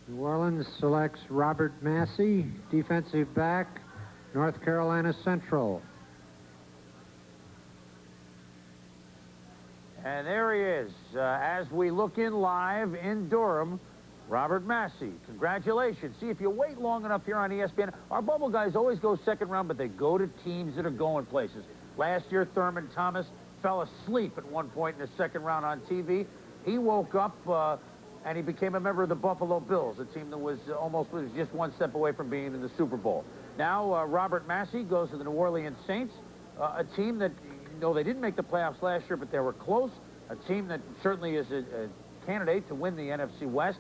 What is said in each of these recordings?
New Orleans selects Robert Massey, defensive back, North Carolina Central. And there he is, as we look in live in Durham, Robert Massey. Congratulations. See, if you wait long enough here on ESPN, our bubble guys always go second round, but they go to teams that are going places. Last year, Thurman Thomas fell asleep at one point in the second round on TV. He woke up and he became a member of the Buffalo Bills, a team that was just one step away from being in the Super Bowl. Now, Robert Massey goes to the New Orleans Saints, a team that, they didn't make the playoffs last year, but they were close, a team that certainly is a candidate to win the NFC West.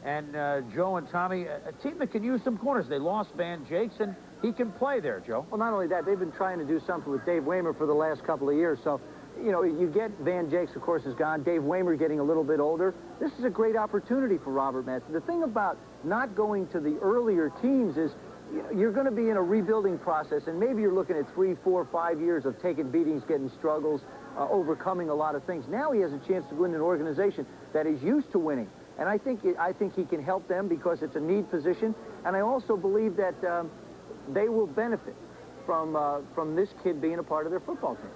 And Joe and Tommy, a team that can use some corners. They lost Van Jakes, and he can play there, Joe. Well, not only that, they've been trying to do something with Dave Waymer for the last couple of years. So, you get Van Jakes, of course, is gone. Dave Waymer getting a little bit older. This is a great opportunity for Robert Massey. The thing about not going to the earlier teams is you're going to be in a rebuilding process, and maybe you're looking at 3, 4, 5 years of taking beatings, getting struggles, overcoming a lot of things. Now he has a chance to go into an organization that is used to winning. And I think he can help them because it's a need position. And I also believe that they will benefit from this kid being a part of their football team.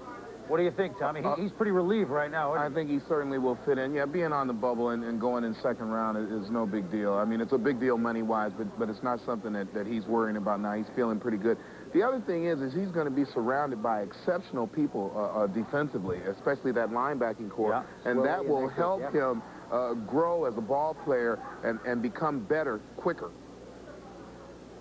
What do you think, Tommy? He's pretty relieved right now. I think he certainly will fit in. Yeah, being on the bubble and going in second round is no big deal. I mean, it's a big deal money-wise, but it's not something that he's worrying about now. He's feeling pretty good. The other thing is he's going to be surrounded by exceptional people defensively, especially that linebacking core, and that will help him grow as a ball player and become better quicker.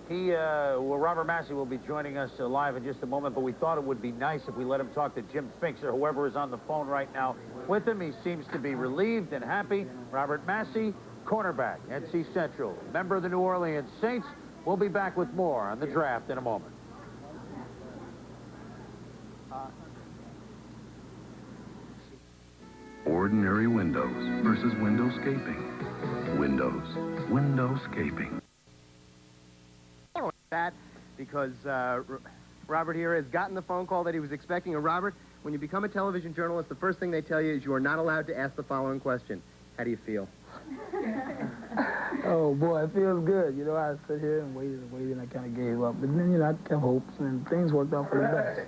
Robert Massey will be joining us live in just a moment, but we thought it would be nice if we let him talk to Jim Finks or whoever is on the phone right now with him. He seems to be relieved and happy. Robert Massey, cornerback, NC Central, member of the New Orleans Saints. We'll be back with more on the draft in a moment. Ordinary windows versus windowscaping. Windowscaping. That because Robert here has gotten the phone call that he was expecting. And Robert, when you become a television journalist, the first thing they tell you is you are not allowed to ask the following question. How do you feel? Oh, boy, it feels good. I sit here and waited, and I kind of gave up. But then, I kept hopes, and things worked out for the best.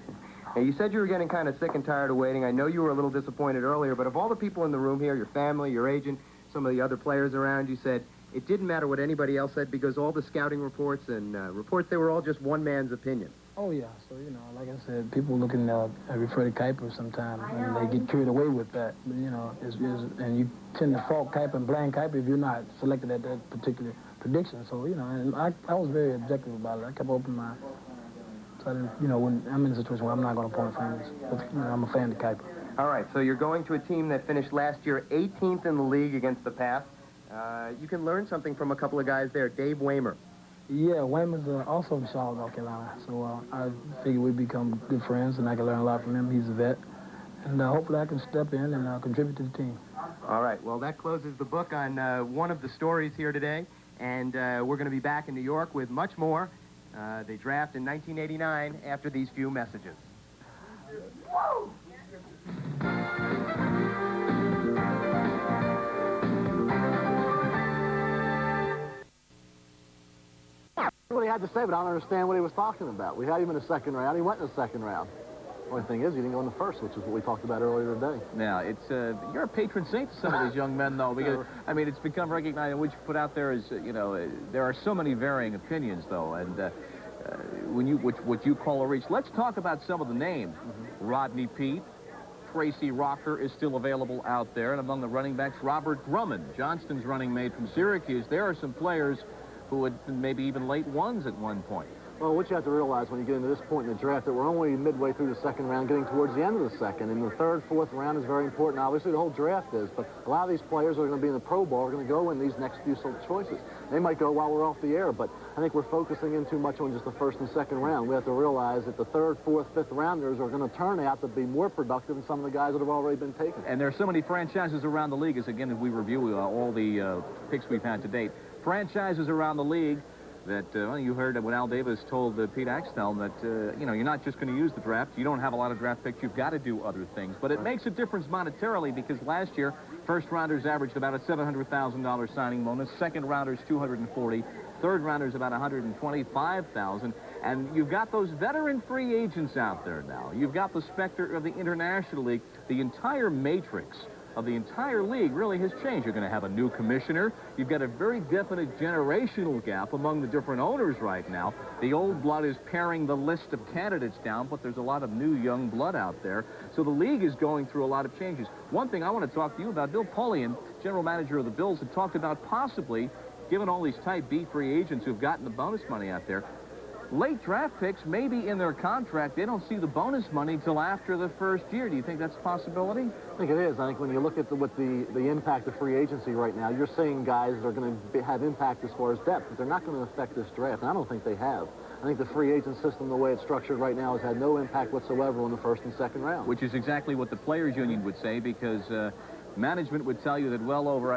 Hey, you said you were getting kind of sick and tired of waiting. I know you were a little disappointed earlier, but of all the people in the room here, your family, your agent, some of the other players around, you said it didn't matter what anybody else said because all the scouting reports and reports, they were all just one man's opinion. Oh, yeah. So, like I said, people looking at refer to Kuiper sometimes, and they get carried away with that. But, and you tend to fault Kuiper and blame Kuiper if you're not selected at that particular prediction. So, and I was very objective about it. I kept open my... So I didn't, when I'm in a situation where I'm not going to point fingers. But, I'm a fan of Kuiper. All right, so you're going to a team that finished last year 18th in the league against the pass. You can learn something from a couple of guys there. Dave Waymer. Yeah, Waymer's also from Charlotte, North Carolina. So I figure we become good friends, and I can learn a lot from him. He's a vet. And hopefully I can step in and contribute to the team. All right, well, that closes the book on one of the stories here today. And we're going to be back in New York with much more. They draft in 1989 after these few messages. Whoa! What he had to say, but I don't understand what he was talking about. We had him in the second round. He went in the second round. The only thing is, he didn't go in the first, which is what we talked about earlier today. Now, you're a patron saint to some of these young men, though, because, I mean, it's become recognized, and what you put out there is, there are so many varying opinions, though, and what you call a reach. Let's talk about some of the names. Rodney Peete, Tracy Rocker is still available out there, and among the running backs, Robert Drummond, Johnston's running mate from Syracuse. There are some players who had been maybe even late ones at one point. Well, what you have to realize when you get into this point in the draft that we're only midway through the second round, getting towards the end of the second, and the third, fourth round is very important. Obviously, the whole draft is, but a lot of these players who are going to be in the Pro Bowl are going to go in these next few choices. They might go while we're off the air, but I think we're focusing in too much on just the first and second round. We have to realize that the third, fourth, fifth rounders are going to turn out to be more productive than some of the guys that have already been taken. And there are so many franchises around the league, as again, as we review all the picks we've had to date. Franchises around the league that, you heard what Al Davis told Pete Axtell, that, you're not just going to use the draft. You don't have a lot of draft picks. You've got to do other things. But it makes a difference monetarily because last year, First rounders averaged about a $700,000 signing bonus. Second rounders, $240,000. Third rounders, about $125,000. And you've got those veteran free agents out there now. You've got the specter of the International League. The entire matrix of the entire league really has changed. You're going to have a new commissioner. You've got a very definite generational gap among the different owners right now. The old blood is paring the list of candidates down, but there's a lot of new young blood out there. So the league is going through a lot of changes. One thing I want to talk to you about, Bill Polian, general manager of the Bills, had talked about possibly, given all these type B free agents who've gotten the bonus money out there, late draft picks may be in their contract. They don't see the bonus money till after the first year. Do you think that's a possibility? I think it is. I think when you look at what the impact of free agency right now, you're seeing guys that are going to have impact as far as depth, but they're not going to affect this draft, and I don't think they have. I think the free agent system, the way it's structured right now, has had no impact whatsoever on the first and second round. Which is exactly what the Players Union would say, because management would tell you that well over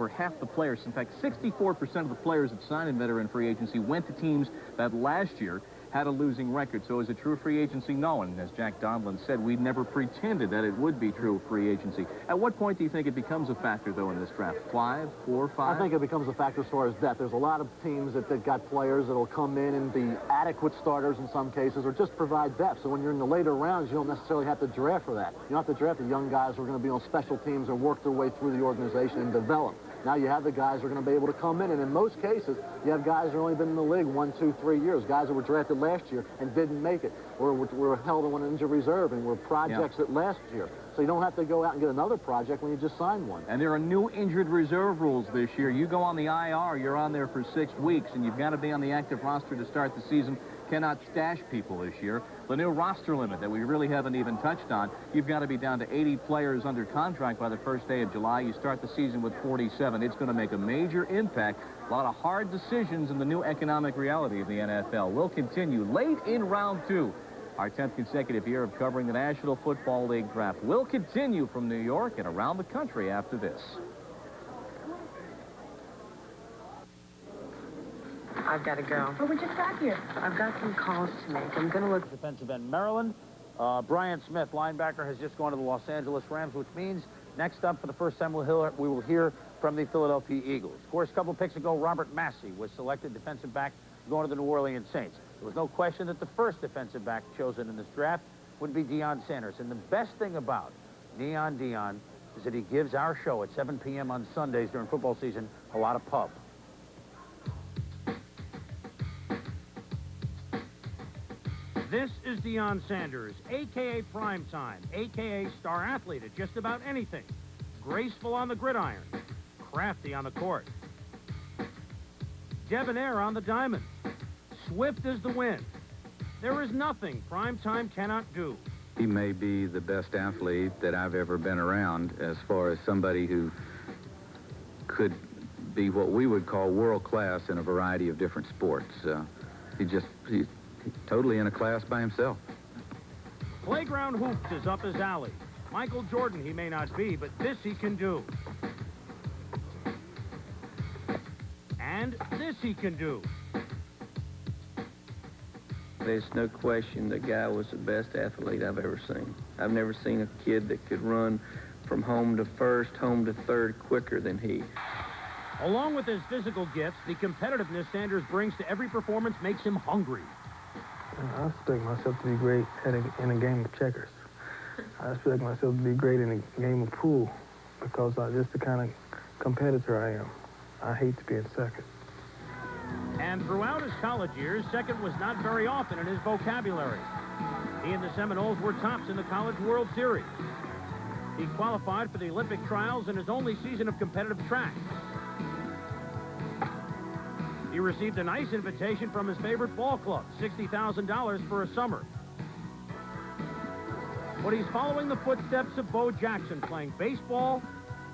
half the players, in fact, 64% of the players that signed in veteran free agency went to teams that last year had a losing record. So is it true free agency? No. And as Jack Donlin said, we never pretended that it would be true free agency. At what point do you think it becomes a factor, though, in this draft? 5, 4, 5? I think it becomes a factor as far as depth. There's a lot of teams that got players that'll come in and be adequate starters in some cases, or just provide depth. So when you're in the later rounds, you don't necessarily have to draft for that. You don't have to draft the young guys who are going to be on special teams or work their way through the organization and develop. Now you have the guys who are going to be able to come in, and in most cases, you have guys who have only been in the league 1, 2, 3 years. Guys that were drafted last year and didn't make it, or were held on an injured reserve and were projects that last year. So you don't have to go out and get another project when you just signed one. And there are new injured reserve rules this year. You go on the IR, you're on there for 6 weeks, and you've got to be on the active roster to start the season. Cannot stash people this year. The new roster limit that we really haven't even touched on, you've got to be down to 80 players under contract by the first day of July. You start the season with 47. It's going to make a major impact. A lot of hard decisions in the new economic reality of the NFL. We'll continue late in round 2. Our 10th consecutive year of covering the National Football League draft will continue from New York and around the country after this. I've got to go. But we just got here. I've got some calls to make. I'm going to look. Defensive end, Maryland. Brian Smith, linebacker, has just gone to the Los Angeles Rams, which means next up for the first time we will hear from the Philadelphia Eagles. Of course, a couple picks ago, Robert Massey was selected defensive back going to the New Orleans Saints. There was no question that the first defensive back chosen in this draft would be Deion Sanders. And the best thing about Deion is that he gives our show at 7 p.m. on Sundays during football season a lot of pub. This is Deion Sanders, a.k.a. Primetime, a.k.a. star athlete at just about anything. Graceful on the gridiron, crafty on the court, debonair on the diamond, swift as the wind. There is nothing Primetime cannot do. He may be the best athlete that I've ever been around as far as somebody who could be what we would call world class in a variety of different sports. He's totally in a class by himself. Playground hoops is up his alley. Michael Jordan he may not be, but this he can do. And this he can do. There's no question the guy was the best athlete I've ever seen. I've never seen a kid that could run from home to first, home to third quicker than he. Along with his physical gifts, the competitiveness Sanders brings to every performance makes him hungry. I expect myself to be great in a game of checkers. I expect myself to be great in a game of pool because I'm just the kind of competitor I am. I hate to be in second. And throughout his college years, second was not very often in his vocabulary. He and the Seminoles were tops in the College World Series. He qualified for the Olympic trials in his only season of competitive track. He received a nice invitation from his favorite ball club, $60,000 for a summer. But he's following the footsteps of Bo Jackson, playing baseball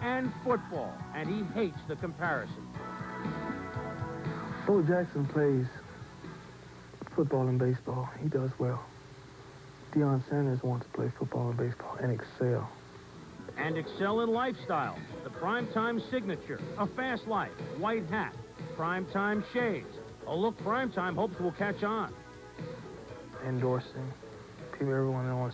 and football, and he hates the comparison. Bo Jackson plays football and baseball. He does well. Deion Sanders wants to play football and baseball and excel. And excel in lifestyle. The Primetime signature, a fast life, white hat, Primetime shades, a look Primetime hopes will catch on. Endorsing. Everyone wants